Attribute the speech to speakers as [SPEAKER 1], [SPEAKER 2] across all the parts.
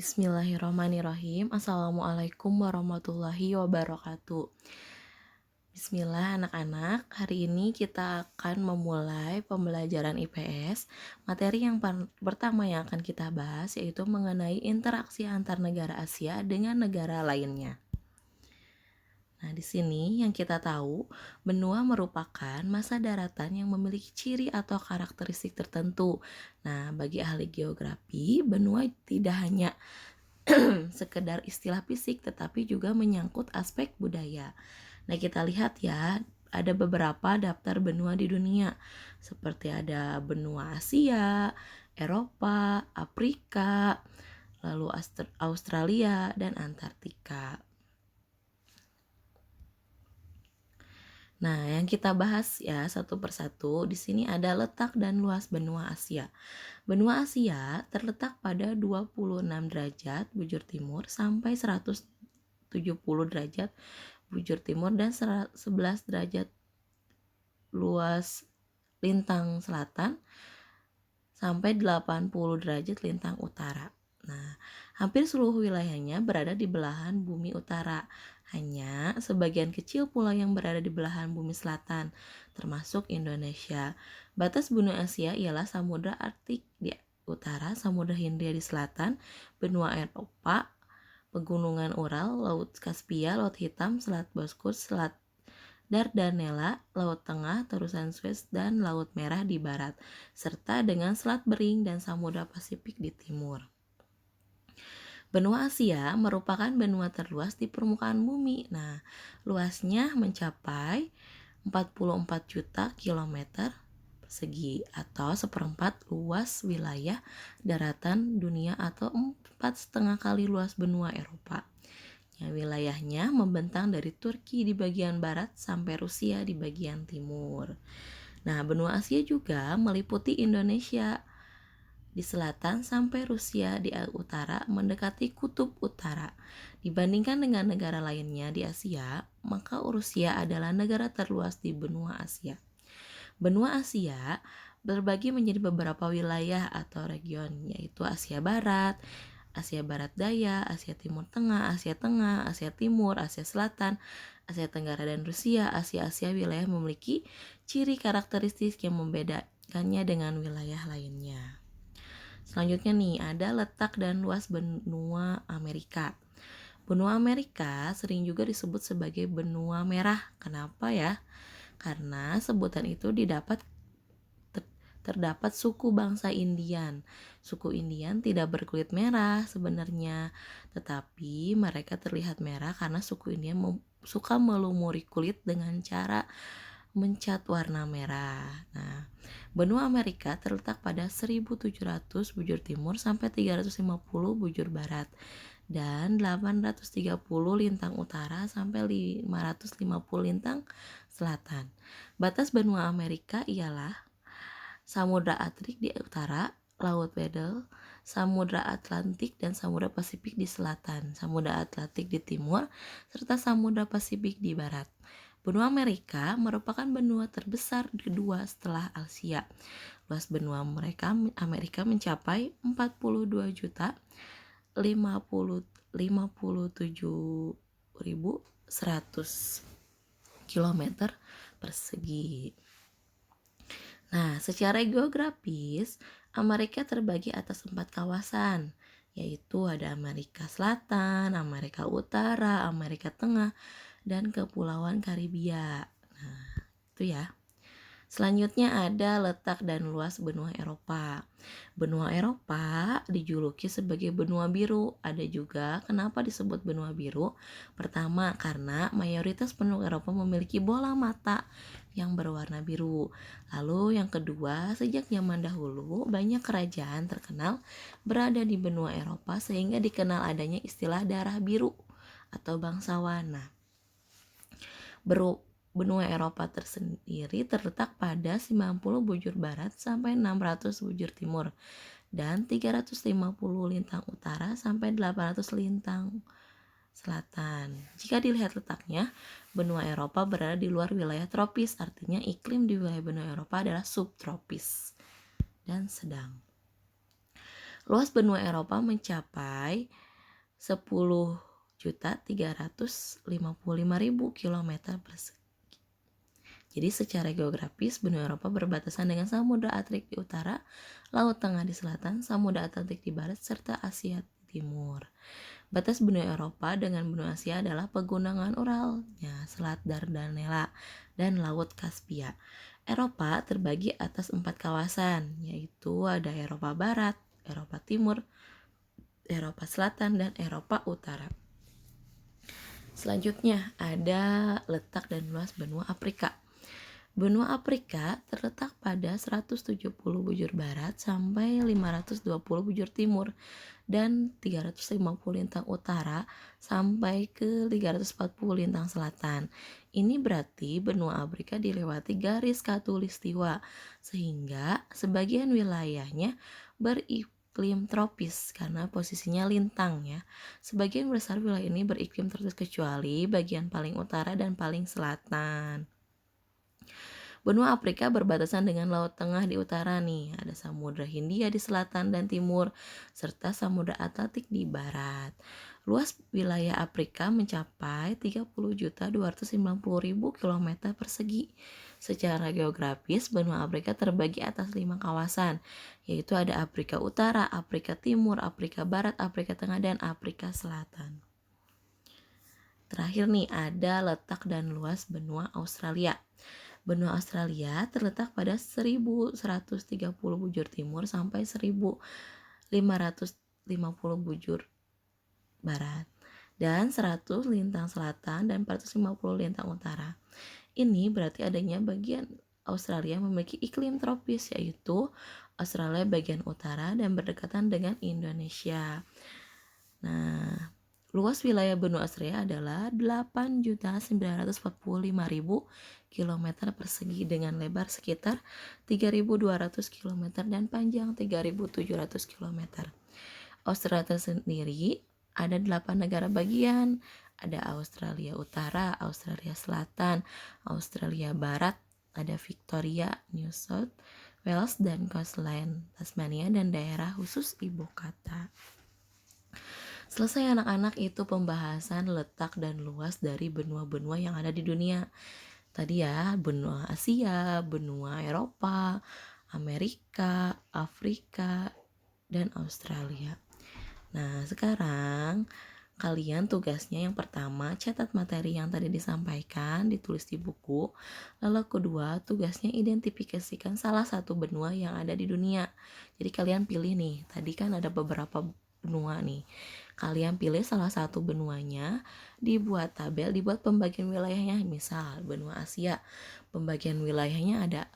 [SPEAKER 1] Bismillahirrahmanirrahim. Assalamualaikum warahmatullahi wabarakatuh. Bismillah anak-anak, hari ini kita akan memulai pembelajaran IPS. Materi yang pertama yang akan kita bahas yaitu mengenai interaksi antar negara Asia dengan negara lainnya. Nah, di sini yang kita tahu, benua merupakan masa daratan yang memiliki ciri atau karakteristik tertentu. Nah, bagi ahli geografi, benua tidak hanya sekedar istilah fisik tetapi juga menyangkut aspek budaya. Nah, kita lihat ya, ada beberapa daftar benua di dunia seperti ada benua Asia, Eropa, Afrika, lalu Australia dan Antartika. Nah, yang kita bahas ya satu persatu. Di sini ada letak dan luas benua Asia. Benua Asia terletak pada 26 derajat bujur timur sampai 170 derajat bujur timur dan 11 derajat luas lintang selatan sampai 80 derajat lintang utara. Nah, hampir seluruh wilayahnya berada di belahan bumi utara. Hanya sebagian kecil pulau yang berada di belahan bumi selatan, termasuk Indonesia. Batas benua Asia ialah Samudra Arktik di utara, Samudra Hindia di selatan, benua Eropa, pegunungan Ural, Laut Kaspia, Laut Hitam, Selat Bosphorus, Selat Dardanella, Laut Tengah, terusan Suez, dan Laut Merah di barat, serta dengan Selat Bering dan Samudra Pasifik di timur. Benua Asia merupakan benua terluas di permukaan bumi. Nah, luasnya mencapai 44 juta kilometer persegi atau seperempat luas wilayah daratan dunia atau 4,5 kali luas benua Eropa. Ya, wilayahnya membentang dari Turki di bagian barat sampai Rusia di bagian timur. Nah, benua Asia juga meliputi Indonesia di selatan sampai Rusia di utara mendekati kutub utara. Dibandingkan dengan negara lainnya di Asia, maka Rusia adalah negara terluas di benua Asia. Benua Asia berbagi menjadi beberapa wilayah atau region, yaitu Asia Barat, Asia Barat Daya, Asia Timur Tengah, Asia Tengah, Asia Timur, Asia Selatan, Asia Tenggara dan Rusia. Asia wilayah memiliki ciri karakteristik yang membedakannya dengan wilayah lainnya. Selanjutnya nih, ada letak dan luas benua Amerika. Benua Amerika sering juga disebut sebagai benua merah. Kenapa ya? Karena sebutan itu terdapat suku bangsa Indian. Suku Indian tidak berkulit merah sebenarnya, tetapi mereka terlihat merah karena suku Indian suka melumuri kulit dengan cara mencat warna merah. Nah, benua Amerika terletak pada 1700 bujur timur sampai 350 bujur barat dan 830 lintang utara sampai 550 lintang selatan. Batas benua Amerika ialah Samudra Arktik di utara, Laut Weddell, Samudra Atlantik dan Samudra Pasifik di selatan, Samudra Atlantik di timur, serta Samudra Pasifik di barat. Benua Amerika merupakan benua terbesar kedua setelah Asia. Luas benua Amerika mencapai 42.057.100 km persegi. Nah, secara geografis, Amerika terbagi atas 4 kawasan, yaitu ada Amerika Selatan, Amerika Utara, Amerika Tengah, dan Kepulauan Karibia. Nah, itu ya. Selanjutnya ada letak dan luas benua Eropa. Benua Eropa dijuluki sebagai benua biru. Ada juga kenapa disebut benua biru? Pertama, karena mayoritas penduduk Eropa memiliki bola mata yang berwarna biru. Lalu yang kedua, sejak zaman dahulu banyak kerajaan terkenal berada di benua Eropa sehingga dikenal adanya istilah darah biru atau bangsawan. Nah, benua Eropa tersendiri terletak pada 90 bujur barat sampai 600 bujur timur dan 350 lintang utara sampai 800 lintang selatan. Jika dilihat letaknya, benua Eropa berada di luar wilayah tropis, artinya iklim di wilayah benua Eropa adalah subtropis dan sedang. Luas benua Eropa mencapai 10.355.000 kilometer persegi. Jadi secara geografis benua Eropa berbatasan dengan Samudra Atlantik di utara, Laut Tengah di selatan, Samudra Atlantik di barat, serta Asia Timur. Batas benua Eropa dengan benua Asia adalah pegunungan Uralnya, Selat Dardanella, dan Laut Kaspia. Eropa terbagi atas 4 kawasan, yaitu ada Eropa Barat, Eropa Timur, Eropa Selatan, dan Eropa Utara. Selanjutnya ada letak dan luas benua Afrika. Benua Afrika terletak pada 170 bujur barat sampai 520 bujur timur dan 350 lintang utara sampai ke 340 lintang selatan. Ini berarti benua Afrika dilewati garis khatulistiwa sehingga sebagian wilayahnya beriklim tropis karena posisinya lintang ya. Sebagian besar wilayah ini beriklim tropis kecuali bagian paling utara dan paling selatan. Benua Afrika berbatasan dengan Laut Tengah di utara nih, ada Samudra Hindia di selatan dan timur, serta Samudra Atlantik di barat. Luas wilayah Afrika mencapai 30.250.000 km persegi. Secara geografis, benua Afrika terbagi atas 5 kawasan, yaitu ada Afrika Utara, Afrika Timur, Afrika Barat, Afrika Tengah, dan Afrika Selatan. Terakhir nih, ada letak dan luas benua Australia. Benua Australia terletak pada 1130 bujur timur sampai 1550 bujur barat dan 100 lintang selatan dan 450 lintang utara. Ini berarti adanya bagian Australia memiliki iklim tropis, yaitu Australia bagian utara dan berdekatan dengan Indonesia. Nah, luas wilayah benua Australia adalah 8.945.000 km persegi dengan lebar sekitar 3.200 km dan panjang 3.700 km. Australia sendiri ada 8 negara bagian, ada Australia Utara, Australia Selatan, Australia Barat, ada Victoria, New South Wales, dan Queensland, Tasmania, dan daerah khusus ibu kota. Selesai anak-anak, itu pembahasan letak dan luas dari benua-benua yang ada di dunia. Tadi ya, benua Asia, benua Eropa, Amerika, Afrika, dan Australia. Nah, sekarang kalian tugasnya yang pertama, catat materi yang tadi disampaikan, ditulis di buku. Lalu kedua, tugasnya identifikasikan salah satu benua yang ada di dunia. Jadi kalian pilih nih, tadi kan ada beberapa benua nih. Kalian pilih salah satu benuanya, dibuat tabel, dibuat pembagian wilayahnya. Misal benua Asia, pembagian wilayahnya ada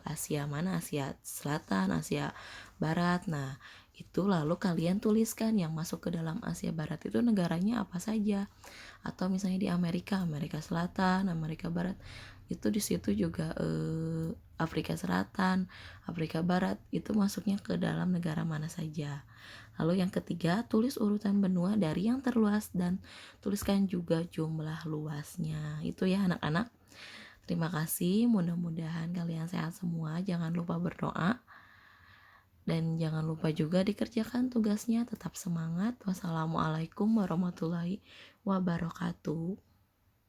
[SPEAKER 1] Asia mana? Asia Selatan, Asia Barat. Nah, itu lalu kalian tuliskan yang masuk ke dalam Asia Barat itu negaranya apa saja. Atau misalnya di Amerika, Amerika Selatan, Amerika Barat, itu di situ juga Afrika Selatan, Afrika Barat, itu masuknya ke dalam negara mana saja. Lalu yang ketiga, tulis urutan benua dari yang terluas dan tuliskan juga jumlah luasnya. Itu ya anak-anak. Terima kasih, mudah-mudahan kalian sehat semua. Jangan lupa berdoa. Dan jangan lupa juga dikerjakan tugasnya. Tetap semangat. Wassalamualaikum warahmatullahi wabarakatuh.